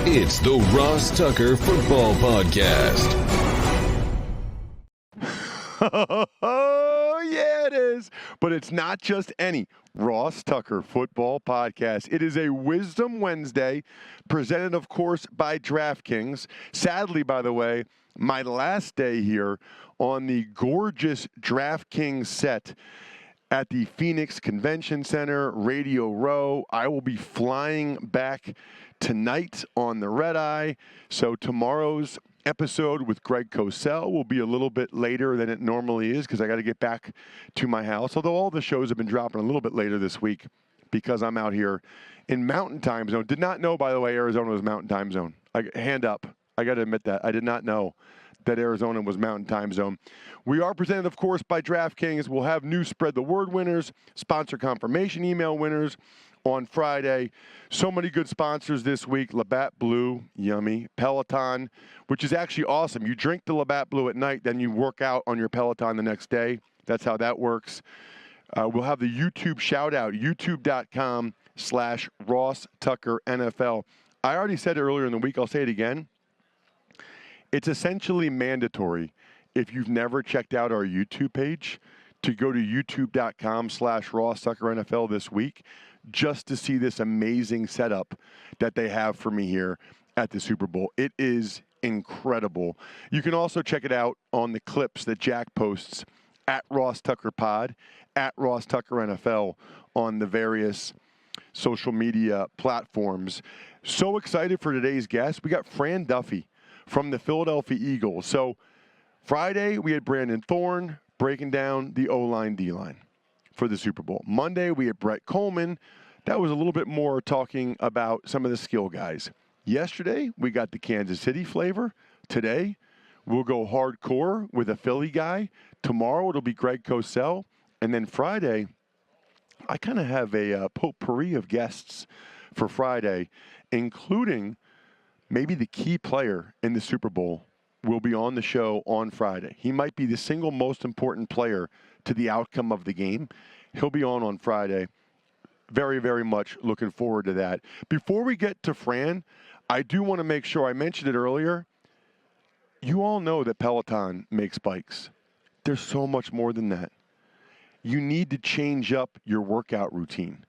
It's the Ross Tucker Football Podcast. Oh, yeah, it is. But it's not just any Ross Tucker Football Podcast. It is a Wisdom Wednesday, presented, of course, by DraftKings. Sadly, by the way, my last day here on the gorgeous DraftKings set at the Phoenix Convention Center, Radio Row. I will be flying back tonight on the red eye. So tomorrow's episode with Greg Cosell will be a little bit later than it normally is because I got to get back to my house. Although all the shows have been dropping a little bit later this week because I'm out here in Mountain Time Zone. Did not know, by the way, Arizona was Mountain Time Zone. Hand up. I got to admit that. I did not know that Arizona was Mountain Time Zone. We are presented, of course, by DraftKings. We'll have new Spread the Word winners, sponsor confirmation email winners on Friday. So many good sponsors this week. Labatt Blue, yummy. Peloton, which is actually awesome. You drink the Labatt Blue at night, then you work out on your Peloton the next day. That's how that works. We'll have the YouTube shout out, youtube.com/Ross Tucker NFL. I already said it earlier in the week. I'll say it again. It's essentially mandatory if you've never checked out our YouTube page to go to youtube.com/Ross Tucker NFL this week just to see this amazing setup that they have for me here at the Super Bowl. It is incredible. You can also check it out on the clips that Jack posts at Ross Tucker Pod, at Ross Tucker NFL on the various social media platforms. So excited for today's guest. We got Fran Duffy from the Philadelphia Eagles. So Friday, we had Brandon Thorne breaking down the O-line, D-line for the Super Bowl. Monday, we had Brett Coleman. That was a little bit more talking about some of the skill guys. Yesterday, we got the Kansas City flavor. Today, we'll go hardcore with a Philly guy. Tomorrow, it'll be Greg Cosell. And then Friday, I kind of have a potpourri of guests for Friday, including maybe the key player in the Super Bowl will be on the show on Friday. He might be the single most important player to the outcome of the game. He'll be on Friday. Very, very much looking forward to that. Before we get to Fran, I do want to make sure, I mentioned it earlier, you all know that Peloton makes bikes. There's so much more than that. You need to change up your workout routine.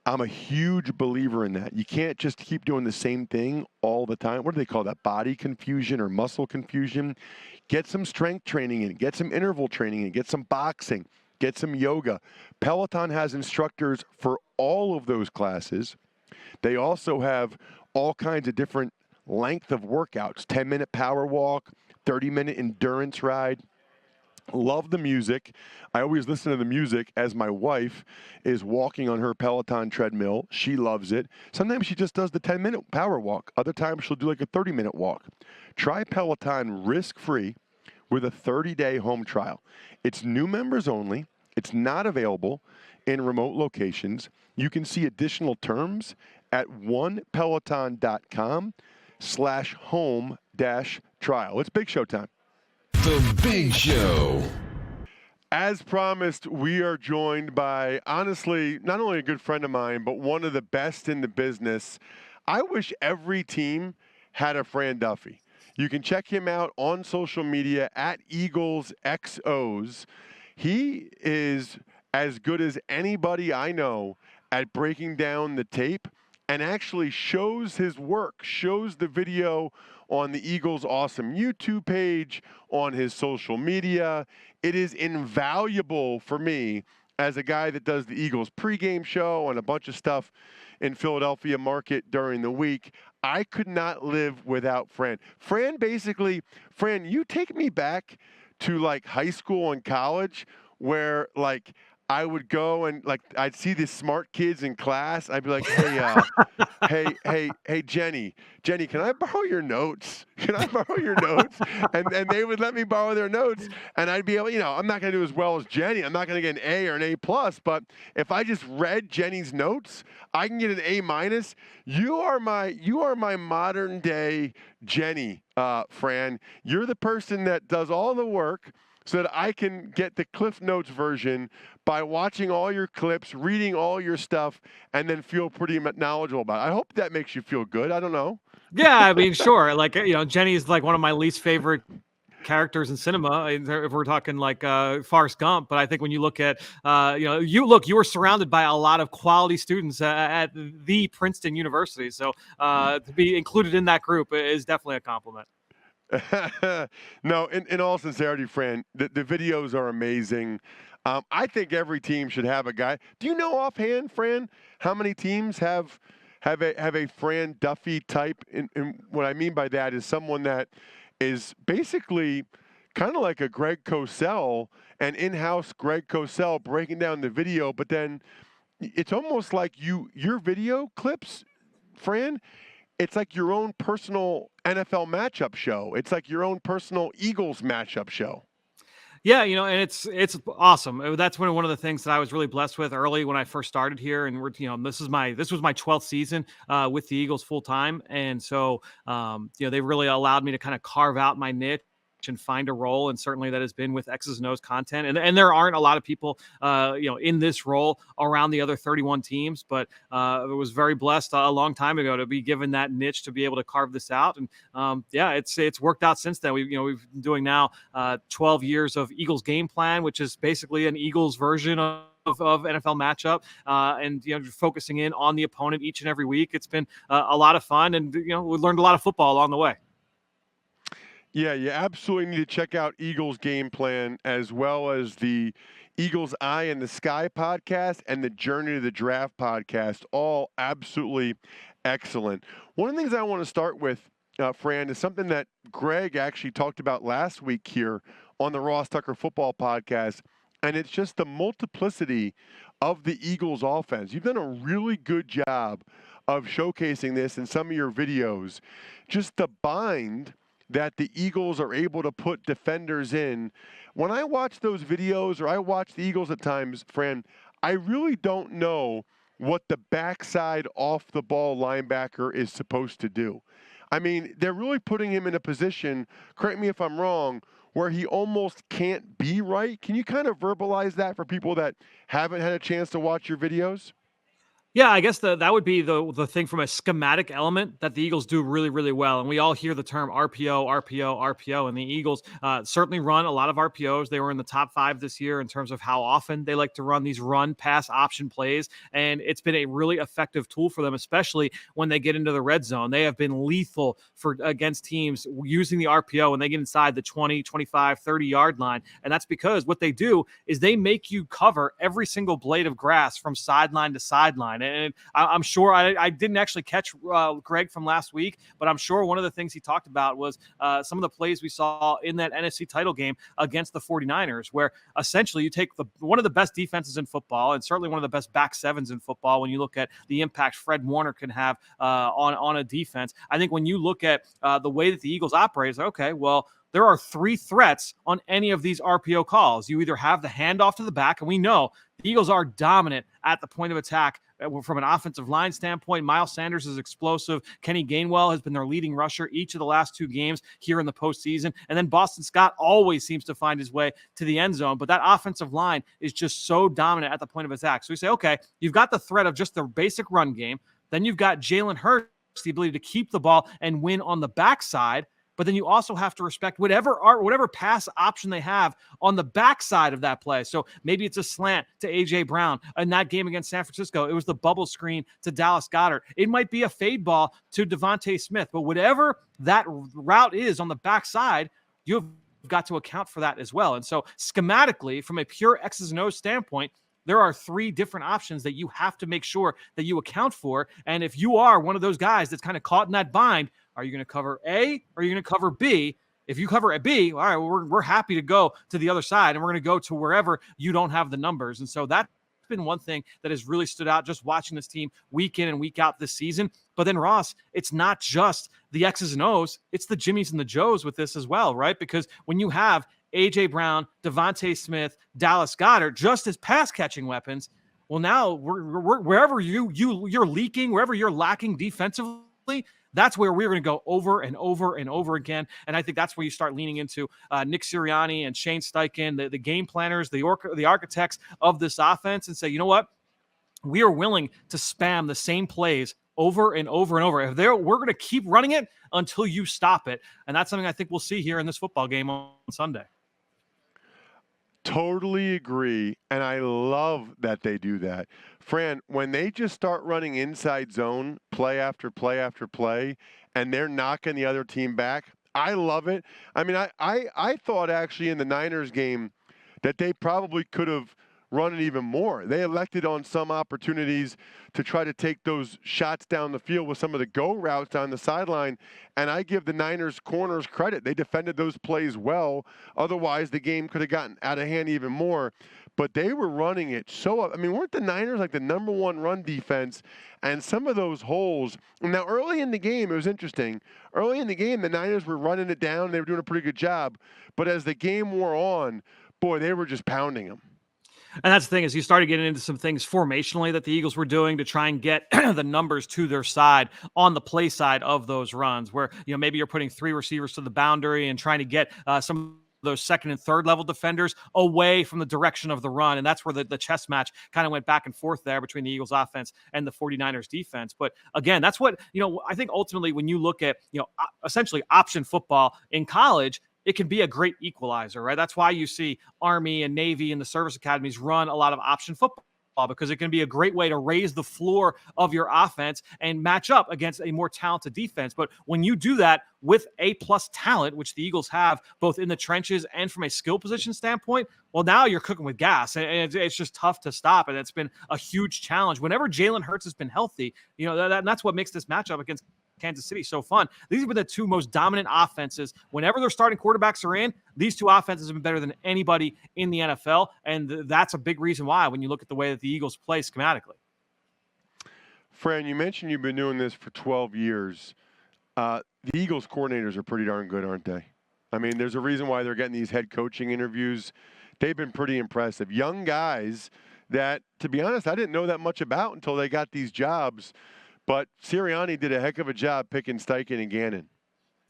I'm a huge believer in that. You can't just keep doing the same thing all the time. What do they call that? Body confusion or muscle confusion? Get some strength training in. Get some interval training in. Get some boxing. Get some yoga. Peloton has instructors for all of those classes. They also have all kinds of different length of workouts. 10-minute power walk, 30-minute endurance ride. Love the music. I always listen to the music as my wife is walking on her Peloton treadmill. She loves it. Sometimes she just does the 10-minute power walk. Other times she'll do like a 30-minute walk. Try Peloton risk-free with a 30-day home trial. It's new members only. It's not available in remote locations. You can see additional terms at onepeloton.com/home-trial. It's Big Show time. The Big Show. As promised, we are joined by, honestly, not only a good friend of mine, but one of the best in the business. I wish every team had a Fran Duffy. You can check him out on social media at EaglesXOs. He is as good as anybody I know at breaking down the tape and actually shows his work, shows the video on the Eagles' awesome YouTube page, on his social media. It is invaluable for me as a guy that does the Eagles pregame show and a bunch of stuff in Philadelphia market during the week. I could not live without Fran. Fran, you take me back to like high school and college where like I would go and like I'd see these smart kids in class. I'd be like, hey, Jenny, can I borrow your notes? Can I borrow your notes? And they would let me borrow their notes, and I'd be able, I'm not going to do as well as Jenny. I'm not going to get an A or an A+, but if I just read Jenny's notes, I can get an A-. You are my modern day Jenny, Fran. You're the person that does all the work so that I can get the Cliff Notes version by watching all your clips, reading all your stuff, and then feel pretty knowledgeable about it. I hope that makes you feel good. I don't know. Yeah, I mean, sure. Like, Jenny is like one of my least favorite characters in cinema if we're talking like Forrest Gump. But I think when you look at you were surrounded by a lot of quality students at the Princeton University, so to be included in that group is definitely a compliment. No, in all sincerity, Fran, the videos are amazing. I think every team should have a guy. Do you know offhand, Fran, how many teams have a Fran Duffy type? And what I mean by that is someone that is basically kind of like a Greg Cosell, an in-house Greg Cosell breaking down the video, but then it's almost like your video clips, Fran, it's like your own personal NFL matchup show. It's like your own personal Eagles matchup show. Yeah, and it's awesome. That's one of the things that I was really blessed with early when I first started here, and this was my 12th season with the Eagles full time, and so they really allowed me to kind of carve out my niche and find a role, and certainly that has been with X's and O's content, and there aren't a lot of people in this role around the other 31 teams, but I was very blessed a long time ago to be given that niche to be able to carve this out, and it's worked out since then. We've been doing now 12 years of Eagles game plan, which is basically an Eagles version of NFL matchup, and focusing in on the opponent each and every week. It's been a lot of fun, and we learned a lot of football along the way. Yeah, you absolutely need to check out Eagles Game Plan, as well as the Eagles Eye in the Sky podcast and the Journey to the Draft podcast. All absolutely excellent. One of the things I want to start with, Fran, is something that Greg actually talked about last week here on the Ross Tucker Football podcast, and it's just the multiplicity of the Eagles offense. You've done a really good job of showcasing this in some of your videos. Just the bind that the Eagles are able to put defenders in. When I watch those videos, or I watch the Eagles at times, Fran, I really don't know what the backside off the ball linebacker is supposed to do. I mean, they're really putting him in a position, correct me if I'm wrong, where he almost can't be right. Can you kind of verbalize that for people that haven't had a chance to watch your videos? Yeah, I guess that would be the thing from a schematic element that the Eagles do really, really well. And we all hear the term RPO, RPO, RPO, and the Eagles certainly run a lot of RPOs. They were in the top 5 this year in terms of how often they like to run these run pass option plays. And it's been a really effective tool for them, especially when they get into the red zone. They have been lethal against teams using the RPO when they get inside the 20, 25, 30-yard line. And that's because what they do is they make you cover every single blade of grass from sideline to sideline. And I'm sure I didn't actually catch Greg from last week, but I'm sure one of the things he talked about was some of the plays we saw in that NFC title game against the 49ers, where essentially you take one of the best defenses in football and certainly one of the best back sevens in football when you look at the impact Fred Warner can have on a defense. I think when you look at the way that the Eagles operate, it's like, okay, well, there are 3 threats on any of these RPO calls. You either have the handoff to the back, and we know the Eagles are dominant at the point of attack from an offensive line standpoint. Miles Sanders is explosive. Kenny Gainwell has been their leading rusher each of the last 2 games here in the postseason. And then Boston Scott always seems to find his way to the end zone. But that offensive line is just so dominant at the point of attack. So we say, okay, you've got the threat of just the basic run game. Then you've got Jalen Hurts, the ability to keep the ball and win on the backside. But then you also have to respect whatever pass option they have on the backside of that play. So maybe it's a slant to A.J. Brown. In that game against San Francisco, it was the bubble screen to Dallas Goedert. It might be a fade ball to Devontae Smith. But whatever that route is on the backside, you've got to account for that as well. And so schematically, from a pure X's and O's standpoint, there are 3 different options that you have to make sure that you account for. And if you are one of those guys that's kind of caught in that bind, are you going to cover A or are you going to cover B? If you cover a B, all right, well, we're happy to go to the other side, and we're going to go to wherever you don't have the numbers. And so that's been one thing that has really stood out just watching this team week in and week out this season. But then, Ross, it's not just the X's and O's, it's the Jimmies and the Joes with this as well, right? Because when you have A.J. Brown, Devontae Smith, Dallas Goedert just as pass-catching weapons, well, now we're wherever you're leaking, wherever you're lacking defensively, that's where we're going to go over and over and over again. And I think that's where you start leaning into Nick Sirianni and Shane Steichen, the game planners, the architects of this offense, and say, you know what? We are willing to spam the same plays over and over and over. We're going to keep running it until you stop it. And that's something I think we'll see here in this football game on Sunday. Totally agree, and I love that they do that. Fran, when they just start running inside zone play after play after play, and they're knocking the other team back, I love it. I mean, I thought actually in the Niners game that they probably could have run it even more. They elected on some opportunities to try to take those shots down the field with some of the go routes down the sideline, and I give the Niners corners credit. They defended those plays well. Otherwise, the game could have gotten out of hand even more. But they were running it so – I mean, weren't the Niners like the number one run defense? And some of those holes – now, early in the game, it was interesting. Early in the game, the Niners were running it down. They were doing a pretty good job. But as the game wore on, boy, they were just pounding them. And that's the thing, is you started getting into some things formationally that the Eagles were doing to try and get the numbers to their side on the play side of those runs, where, you know, maybe you're putting 3 receivers to the boundary and trying to get some of those second and third level defenders away from the direction of the run. And that's where the chess match kind of went back and forth there between the Eagles offense and the 49ers defense. But again, that's what, you know, I think ultimately when you look at, you know, essentially option football in college, it can be a great equalizer, right? That's why you see Army and Navy and the service academies run a lot of option football, because it can be a great way to raise the floor of your offense and match up against a more talented defense. But when you do that with A-plus talent, which the Eagles have both in the trenches and from a skill position standpoint, well, now you're cooking with gas, and it's just tough to stop. And it's been a huge challenge. Whenever Jalen Hurts has been healthy, you know, that's what makes this matchup against Kansas City so fun. These have been the two most dominant offenses. Whenever their starting quarterbacks are in, these two offenses have been better than anybody in the NFL, and that's a big reason why when you look at the way that the Eagles play schematically. Fran, you mentioned you've been doing this for 12 years. The Eagles coordinators are pretty darn good, aren't they? I mean, there's a reason why they're getting these head coaching interviews. They've been pretty impressive. Young guys that, to be honest, I didn't know that much about until they got these jobs. But Sirianni did a heck of a job picking Steichen and Gannon.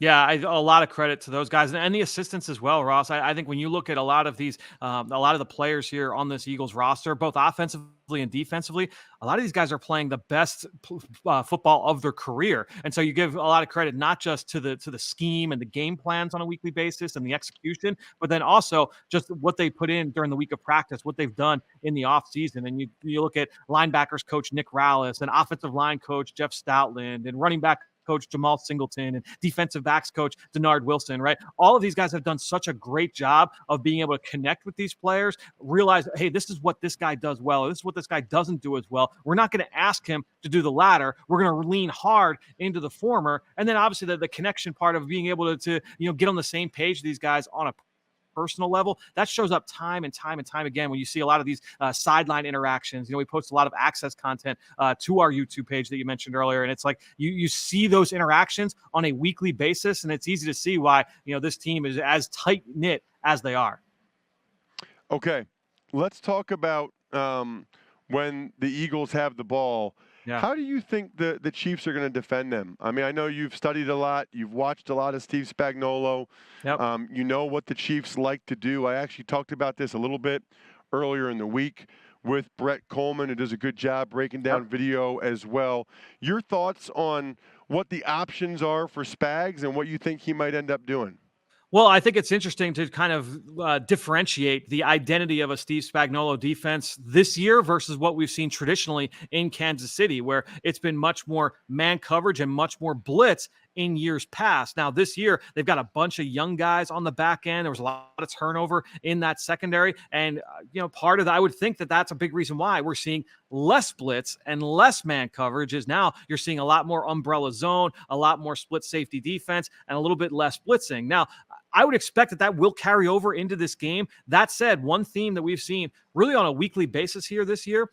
Yeah, a lot of credit to those guys and the assistants as well, Ross. I think when you look at a lot of these, a lot of the players here on this Eagles roster, both offensively and defensively, a lot of these guys are playing the best football of their career. And so you give a lot of credit not just to the scheme and the game plans on a weekly basis and the execution, but then also just what they put in during the week of practice, what they've done in the offseason. And you look at linebackers coach Nick Rallis and offensive line coach Jeff Stoutland and running back coach Jamal Singleton and defensive backs coach Denard Wilson, right? All of these guys have done such a great job of being able to connect with these players, realize, hey, this is what this guy does well, or this is what this guy doesn't do as well. We're not going to ask him to do the latter. We're going to lean hard into the former. And then obviously the connection part of being able to get on the same page with these guys on a personal level, that shows up time and time and time again when you see a lot of these sideline interactions. We post a lot of access content to our YouTube page that you mentioned earlier, and it's like you see those interactions on a weekly basis, and it's easy to see why this team is as tight knit as they are. Okay, let's talk about when the Eagles have the ball. Yeah. How do you think the Chiefs are going to defend them? I mean, I know you've studied a lot. You've watched a lot of Steve Spagnuolo. Yep. You know what the Chiefs like to do. I actually talked about this a little bit earlier in the week with Brett Coleman, who does a good job breaking down video as well. Your thoughts on what the options are for Spags and what you think he might end up doing? Well, I think it's interesting to kind of differentiate the identity of a Steve Spagnuolo defense this year versus what we've seen traditionally in Kansas City, where it's been much more man coverage and much more blitz in years past. Now, this year, they've got a bunch of young guys on the back end. There was a lot of turnover in that secondary. And, part of that, I would think that that's a big reason why we're seeing less blitz and less man coverage is now you're seeing a lot more umbrella zone, a lot more split safety defense, and a little bit less blitzing. Now, I would expect that will carry over into this game. That said, one theme that we've seen really on a weekly basis here this year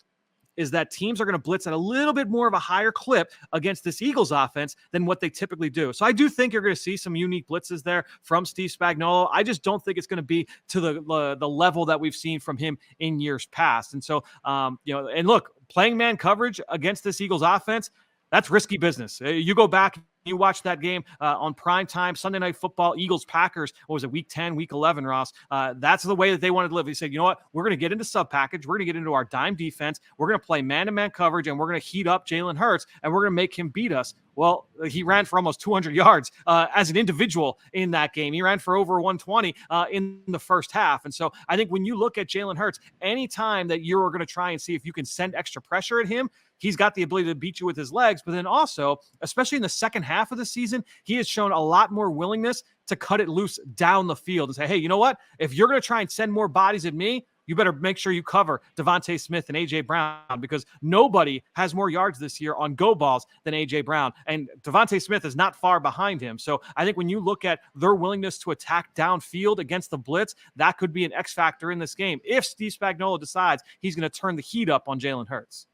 is that teams are going to blitz at a little bit more of a higher clip against this Eagles offense than what they typically do. So I do think you're going to see some unique blitzes there from Steve Spagnuolo. I just don't think it's going to be to the level that we've seen from him in years past. And so, and look, playing man coverage against this Eagles offense, that's risky business. You go back you watch that game on prime time, Sunday Night Football, Eagles-Packers, what was it, week 10, week 11, Ross? That's the way that they wanted to live. They said, you know what? We're going to get into sub-package. We're going to get into our dime defense. We're going to play man-to-man coverage, and we're going to heat up Jalen Hurts, and we're going to make him beat us. Well, he ran for almost 200 yards as an individual in that game. He ran for over 120 in the first half. And so I think when you look at Jalen Hurts, anytime that you're going to try and see if you can send extra pressure at him, he's got the ability to beat you with his legs. But then also, especially in the second half of the season, he has shown a lot more willingness to cut it loose down the field and say, hey, you know what? If you're going to try and send more bodies at me, you better make sure you cover Devontae Smith and A.J. Brown, because nobody has more yards this year on go balls than A.J. Brown. And Devontae Smith is not far behind him. So I think when you look at their willingness to attack downfield against the blitz, that could be an X factor in this game if Steve Spagnuolo decides he's going to turn the heat up on Jalen Hurts.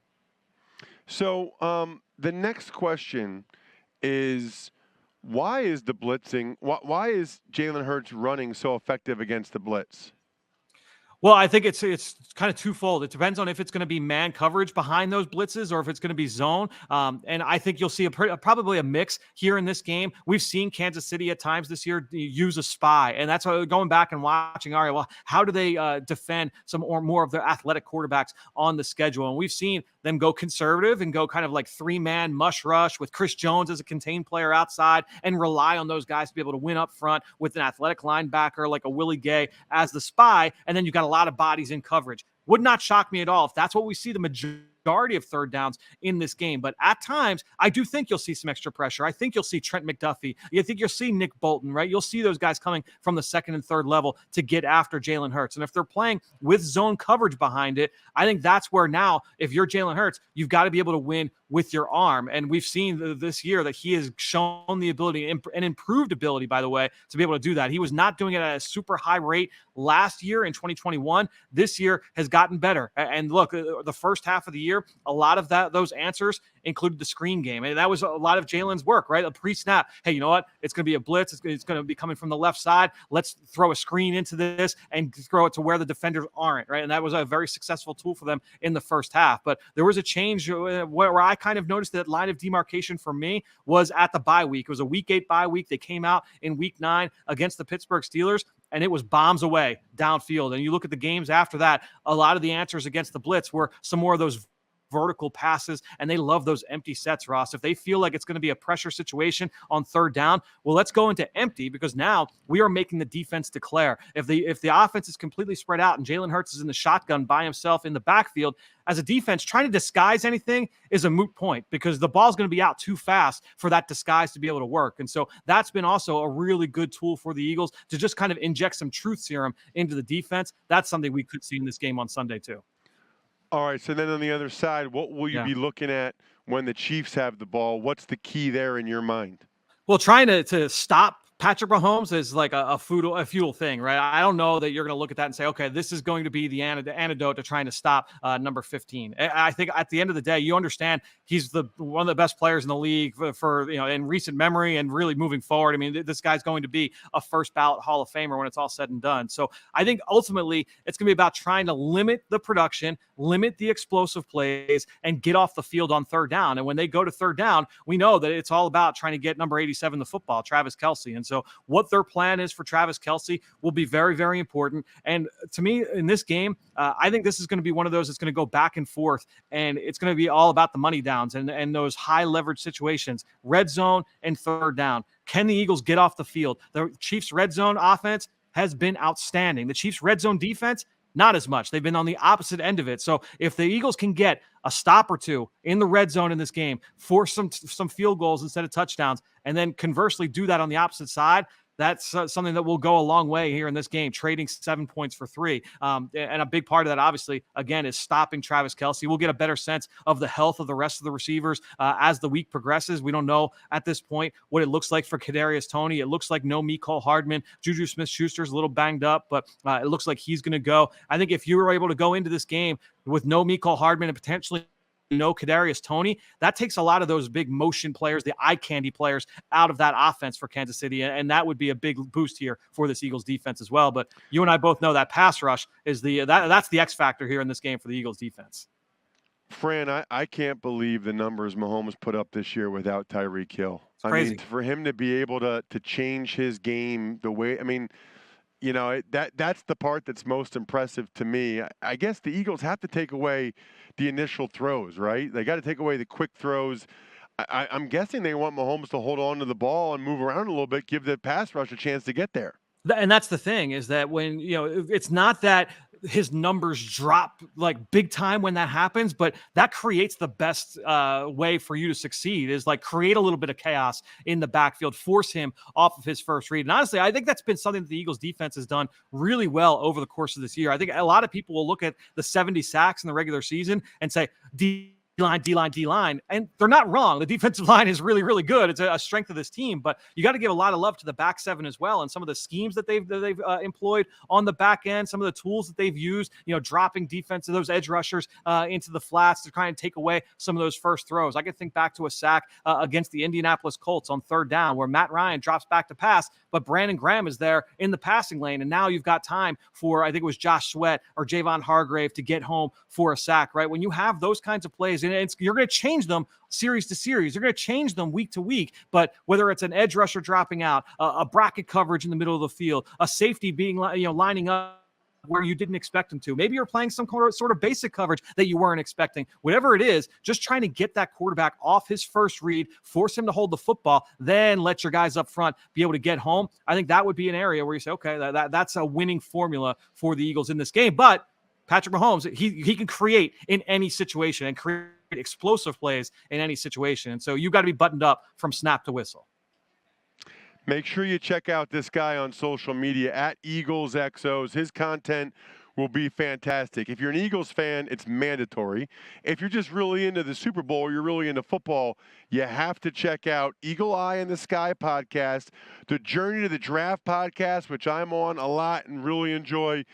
So the next question is, why is the blitzing, why is Jalen Hurts running so effective against the blitz? Well, I think it's kind of twofold. It depends on if it's going to be man coverage behind those blitzes or if it's going to be zone. And I think you'll see probably a mix here in this game. We've seen Kansas City at times this year use a spy, and that's why going back and watching, all right, well, how do they defend some or more of their athletic quarterbacks on the schedule? And we've seen them go conservative and go kind of like 3-man mush rush with Chris Jones as a contained player outside and rely on those guys to be able to win up front with an athletic linebacker like a Willie Gay as the spy. And then you've got a lot of bodies in coverage. Would not shock me at all if that's what we see the majority of third downs in this game. But at times, I do think you'll see some extra pressure. I think you'll see Trent McDuffie. I think you'll see Nick Bolton, right? You'll see those guys coming from the second and third level to get after Jalen Hurts. And if they're playing with zone coverage behind it, I think that's where now, if you're Jalen Hurts, you've got to be able to win with your arm. And we've seen this year that he has shown the ability and improved ability, by the way, to be able to do that. He was not doing it at a super high rate last year in 2021. This year has gotten better. And look, the first half of the year, a lot of those answers included the screen game. And that was a lot of Jalen's work, right? A pre-snap. Hey, you know what? It's going to be a blitz. It's going to be coming from the left side. Let's throw a screen into this and throw it to where the defenders aren't, right? And that was a very successful tool for them in the first half. But there was a change where I kind of noticed that line of demarcation for me was at the bye week. It was a week 8 bye week. They came out in week 9 against the Pittsburgh Steelers, and it was bombs away downfield. And you look at the games after that, a lot of the answers against the blitz were some more of those vertical passes, and they love those empty sets, Ross. If they feel like it's going to be a pressure situation on third down, well, let's go into empty, because now we are making the defense declare. If the offense is completely spread out and Jalen Hurts is in the shotgun by himself in the backfield, as a defense, trying to disguise anything is a moot point, because the ball's going to be out too fast for that disguise to be able to work. And so that's been also a really good tool for the Eagles to just kind of inject some truth serum into the defense. That's something we could see in this game on Sunday too. All right, so then on the other side, what will you be looking at when the Chiefs have the ball? What's the key there in your mind? Well, trying to stop Patrick Mahomes is like a futile thing, right? I don't know that you're going to look at that and say, okay, this is going to be the antidote to trying to stop number 15. I think at the end of the day, you understand he's one of the best players in the league for in recent memory and really moving forward. I mean, this guy's going to be a first ballot Hall of Famer when it's all said and done. So I think ultimately it's going to be about trying to limit the production, limit the explosive plays, and get off the field on third down. And when they go to third down, we know that it's all about trying to get number 87 the football, Travis Kelce. And so what their plan is for Travis Kelce will be very, very important. And to me, in this game, I think this is going to be one of those that's going to go back and forth, and it's going to be all about the money downs and those high leverage situations, red zone and third down. Can the Eagles get off the field? The Chiefs' red zone offense has been outstanding. The Chiefs' red zone defense, not as much. They've been on the opposite end of it. So if the Eagles can get a stop or two in the red zone in this game, force some field goals instead of touchdowns, and then conversely do that on the opposite side, that's something that will go a long way here in this game, trading 7 points for 3. And a big part of that, obviously, again, is stopping Travis Kelce. We'll get a better sense of the health of the rest of the receivers as the week progresses. We don't know at this point what it looks like for Kadarius Toney. It looks like no Mecole Hardman. Juju Smith-Schuster's a little banged up, but it looks like he's going to go. I think if you were able to go into this game with no Mecole Hardman and potentially no Kadarius Toney, that takes a lot of those big motion players, the eye candy players, out of that offense for Kansas City, and that would be a big boost here for this Eagles defense as well. But you and I both know that pass rush is that's the X factor here in this game for the Eagles defense. Fran, I can't believe the numbers Mahomes put up this year without Tyreek Hill. It's crazy. I mean, for him to be able to change his game the way, I mean, you know, that's the part that's most impressive to me. I guess the Eagles have to take away the initial throws, right? They got to take away the quick throws. I'm guessing they want Mahomes to hold on to the ball and move around a little bit, give the pass rush a chance to get there. And that's the thing, is that when, it's not that his numbers drop like big time when that happens, but that creates the best way for you to succeed, is like create a little bit of chaos in the backfield, force him off of his first read. And honestly, I think that's been something that the Eagles defense has done really well over the course of this year. I think a lot of people will look at the 70 sacks in the regular season and say, D-line, and they're not wrong. The defensive line is really, really good. It's a strength of this team, but you got to give a lot of love to the back seven as well, and some of the schemes that they've employed on the back end, some of the tools that they've used, dropping defense of those edge rushers into the flats to try and take away some of those first throws. I can think back to a sack against the Indianapolis Colts on third down where Matt Ryan drops back to pass, but Brandon Graham is there in the passing lane, and now you've got time for, I think it was Josh Sweat or Javon Hargrave to get home for a sack, right? When you have those kinds of plays, and you're going to change them series to series. You're going to change them week to week. But whether it's an edge rusher dropping out, a bracket coverage in the middle of the field, a safety being lining up where you didn't expect them to, maybe you're playing some sort of basic coverage that you weren't expecting. Whatever it is, just trying to get that quarterback off his first read, force him to hold the football, then let your guys up front be able to get home. I think that would be an area where you say, okay, that's a winning formula for the Eagles in this game. But Patrick Mahomes, he can create in any situation and create explosive plays in any situation. And so you've got to be buttoned up from snap to whistle. Make sure you check out this guy on social media at EaglesXOs. His content will be fantastic. If you're an Eagles fan, it's mandatory. If you're just really into the Super Bowl, you're really into football, you have to check out Eagle Eye in the Sky podcast, the Journey to the Draft podcast, which I'm on a lot and really enjoy.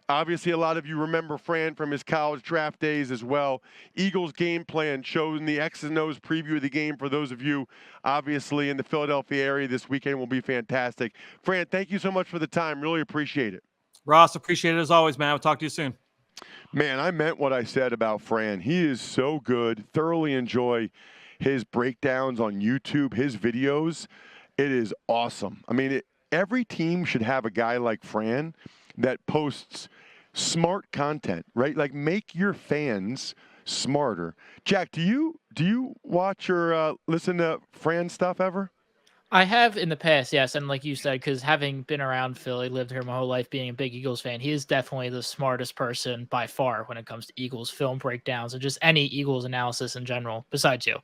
Obviously, a lot of you remember Fran from his college draft days as well. Eagles game plan showing the X's and O's preview of the game for those of you, obviously, in the Philadelphia area this weekend will be fantastic. Fran, thank you so much for the time. Really appreciate it. Ross, appreciate it as always, man. I'll talk to you soon. Man, I meant what I said about Fran. He is so good. Thoroughly enjoy his breakdowns on YouTube, his videos. It is awesome. I mean, every team should have a guy like Fran that posts smart content, right? Like, make your fans smarter. Jack, do you watch or listen to Fran stuff ever? I have in the past, yes. And like you said, because having been around Philly, lived here my whole life, being a big Eagles fan, he is definitely the smartest person by far when it comes to Eagles film breakdowns and just any Eagles analysis in general, besides you.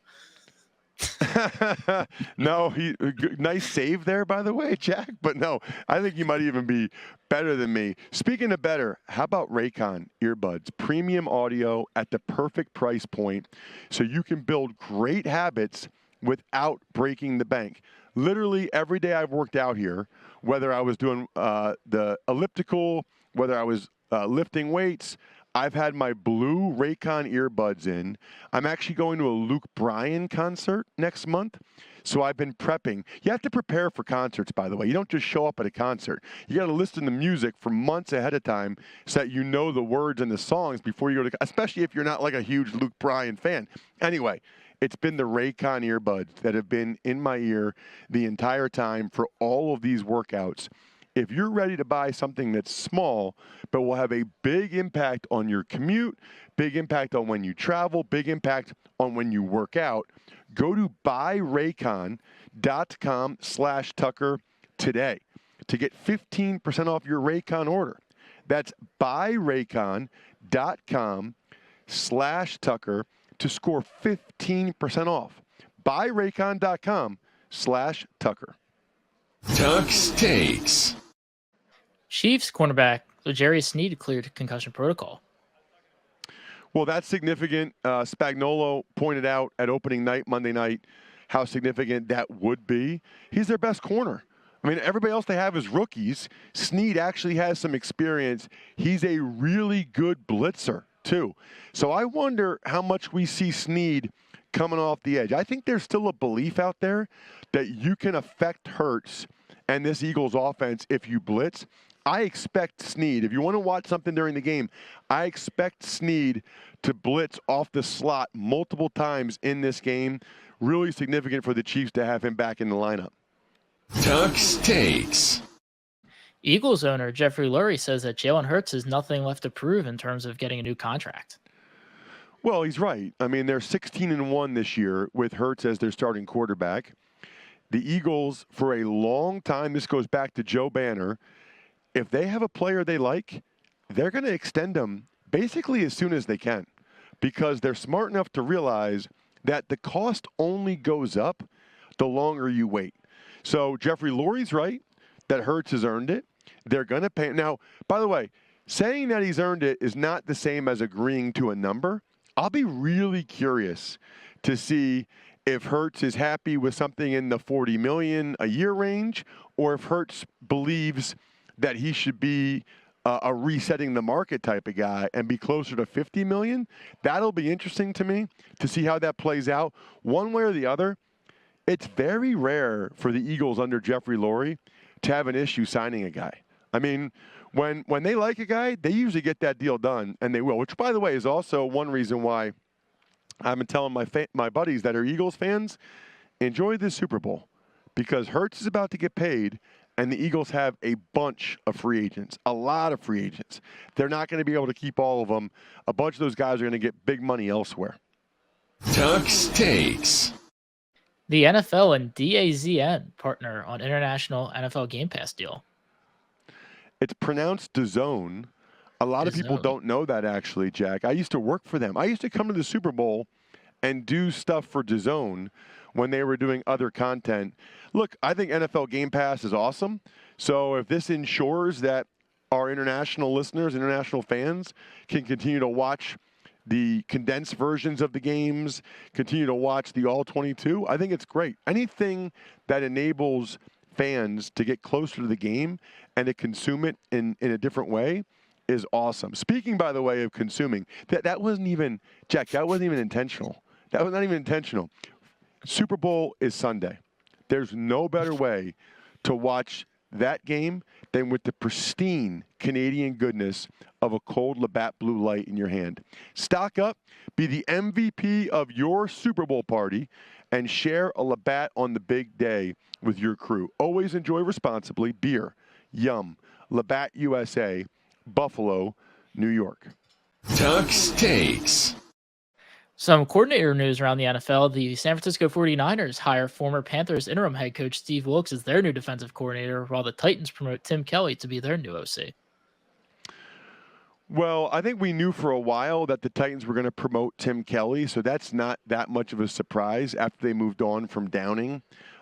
No, nice save there, by the way, Jack. But no, I think you might even be better than me. Speaking of better, how about Raycon earbuds? Premium audio at the perfect price point so you can build great habits without breaking the bank. Literally every day I've worked out here, whether I was doing the elliptical, whether I was lifting weights, I've had my blue Raycon earbuds in. I'm actually going to a Luke Bryan concert next month, so I've been prepping. You have to prepare for concerts, by the way. You don't just show up at a concert. You got to listen to music for months ahead of time so that you know the words and the songs before you go to, especially if you're not like a huge Luke Bryan fan. Anyway, it's been the Raycon earbuds that have been in my ear the entire time for all of these workouts. If you're ready to buy something that's small, but will have a big impact on your commute, big impact on when you travel, big impact on when you work out, go to buyraycon.com/Tucker today to get 15% off your Raycon order. That's buyraycon.com/Tucker to score 15% off. buyraycon.com/Tucker. Tuck's Takes. Chiefs cornerback L'Jarius Sneed cleared concussion protocol. Well, that's significant. Spagnuolo pointed out at opening night, Monday night, how significant that would be. He's their best corner. I mean, everybody else they have is rookies. Sneed actually has some experience. He's a really good blitzer, too. So I wonder how much we see Sneed coming off the edge. I think there's still a belief out there that you can affect Hurts and this Eagles offense if you blitz. I expect Snead. If you want to watch something during the game, I expect Snead to blitz off the slot multiple times in this game. Really significant for the Chiefs to have him back in the lineup. Tuck's Takes. Eagles owner Jeffrey Lurie says that Jalen Hurts has nothing left to prove in terms of getting a new contract. Well, he's right. I mean, they're 16-1 this year with Hurts as their starting quarterback. The Eagles, for a long time, this goes back to Joe Banner, if they have a player they like, they're going to extend them basically as soon as they can because they're smart enough to realize that the cost only goes up the longer you wait. So Jeffrey Lurie's right that Hurts has earned it. They're going to pay. Now, by the way, saying that he's earned it is not the same as agreeing to a number. I'll be really curious to see if Hurts is happy with something in the $40 million a year range, or if Hurts believes that he should be a resetting the market type of guy and be closer to $50 million. That'll be interesting to me to see how that plays out. One way or the other, it's very rare for the Eagles under Jeffrey Lurie to have an issue signing a guy. I mean, when they like a guy, they usually get that deal done, and they will, which, by the way, is also one reason why I've been telling my buddies that are Eagles fans, enjoy this Super Bowl because Hurts is about to get paid, and the Eagles have a bunch of free agents, a lot of free agents. They're not going to be able to keep all of them. A bunch of those guys are going to get big money elsewhere. Tuck's Takes. The NFL and DAZN partner on international NFL Game Pass deal. It's pronounced DAZN. A lot of people don't know that, actually, Jack. I used to work for them. I used to come to the Super Bowl and do stuff for DAZN when they were doing other content. Look, I think NFL Game Pass is awesome. So if this ensures that our international listeners, international fans can continue to watch the condensed versions of the games, continue to watch the All 22, I think it's great. Anything that enables fans to get closer to the game and to consume it in a different way is awesome. Speaking, by the way, of consuming, that wasn't even, Jack, that wasn't even intentional. That was not even intentional. Super Bowl is Sunday. There's no better way to watch that game than with the pristine Canadian goodness of a cold Labatt Blue Light in your hand. Stock up, be the MVP of your Super Bowl party, and share a Labatt on the big day with your crew. Always enjoy responsibly. Beer, Yum, Labatt USA, Buffalo, New York. Tuck's Takes. Some coordinator news around the NFL. The San Francisco 49ers hire former Panthers interim head coach Steve Wilks as their new defensive coordinator, while the Titans promote Tim Kelly to be their new OC. Well, I think we knew for a while that the Titans were going to promote Tim Kelly, so that's not that much of a surprise after they moved on from Downing.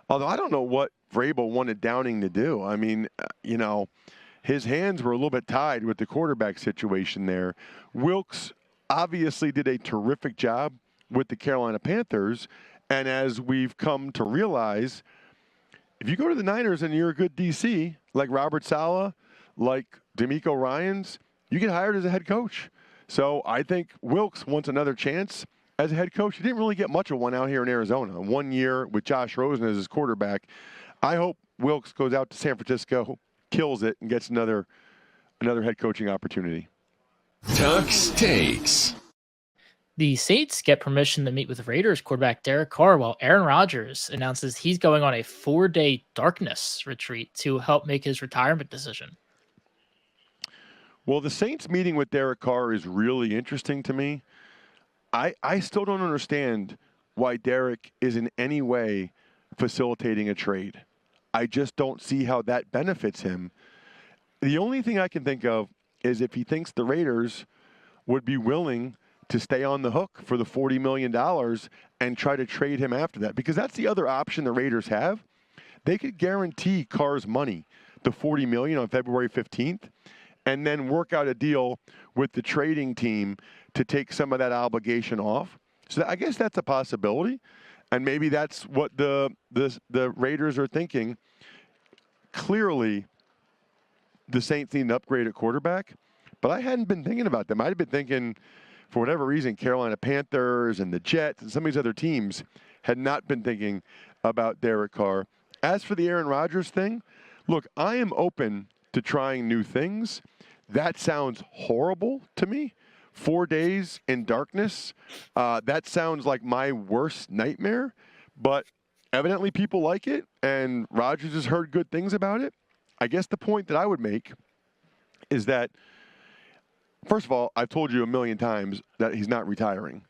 Although I don't know what Vrabel wanted Downing to do. I mean, his hands were a little bit tied with the quarterback situation there. Wilks obviously did a terrific job with the Carolina Panthers, and as we've come to realize, if you go to the Niners and you're a good DC, like Robert Saleh, like D'Amico Ryans, you get hired as a head coach. So I think Wilks wants another chance as a head coach. He didn't really get much of one out here in Arizona. 1 year with Josh Rosen as his quarterback. I hope Wilks goes out to San Francisco, kills it, and gets another head coaching opportunity. Tuck's Takes. The Saints get permission to meet with Raiders quarterback Derek Carr, while Aaron Rodgers announces he's going on a 4-day darkness retreat to help make his retirement decision. Well, the Saints meeting with Derek Carr is really interesting to me. I still don't understand why Derek is in any way facilitating a trade. I just don't see how that benefits him. The only thing I can think of is if he thinks the Raiders would be willing to stay on the hook for the $40 million and try to trade him after that. Because that's the other option the Raiders have. They could guarantee Carr's money, the $40 million on February 15th, and then work out a deal with the trading team to take some of that obligation off. So I guess that's a possibility. And maybe that's what the Raiders are thinking. Clearly, the Saints need an upgrade at quarterback, but I hadn't been thinking about them. I'd been thinking, for whatever reason, Carolina Panthers and the Jets and some of these other teams had not been thinking about Derek Carr. As for the Aaron Rodgers thing, look, I am open to trying new things. That sounds horrible to me. 4 days in darkness. That sounds like my worst nightmare, but evidently people like it, and Rodgers has heard good things about it. I guess the point that I would make is that, first of all, I've told you a million times that he's not retiring.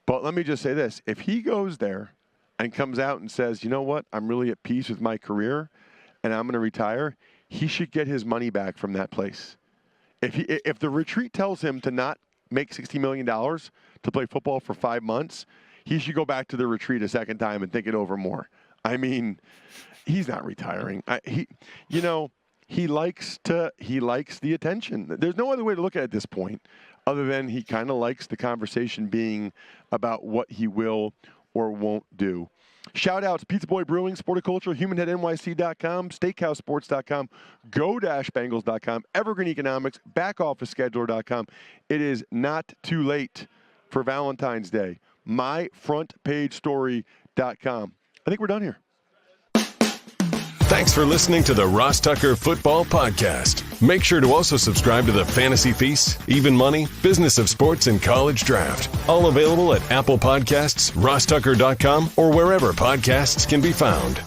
But let me just say this. If he goes there and comes out and says, you know what, I'm really at peace with my career and I'm going to retire, he should get his money back from that place. If the retreat tells him to not make $60 million to play football for 5 months, he should go back to the retreat a second time and think it over more. I mean, he's not retiring. He likes the attention. There's no other way to look at it at this point other than he kind of likes the conversation being about what he will or won't do. Shoutouts, Pizza Boy Brewing, Sporticulture, HumanHeadNYC.com, SteakhouseSports.com, Go-Bengals.com, Evergreen Economics, BackOfficeScheduler.com. It is not too late for Valentine's Day. MyFrontPageStory.com. I think we're done here. Thanks for listening to the Ross Tucker Football Podcast. Make sure to also subscribe to the Fantasy Feast, Even Money, Business of Sports, and College Draft. All available at Apple Podcasts, rosstucker.com, or wherever podcasts can be found.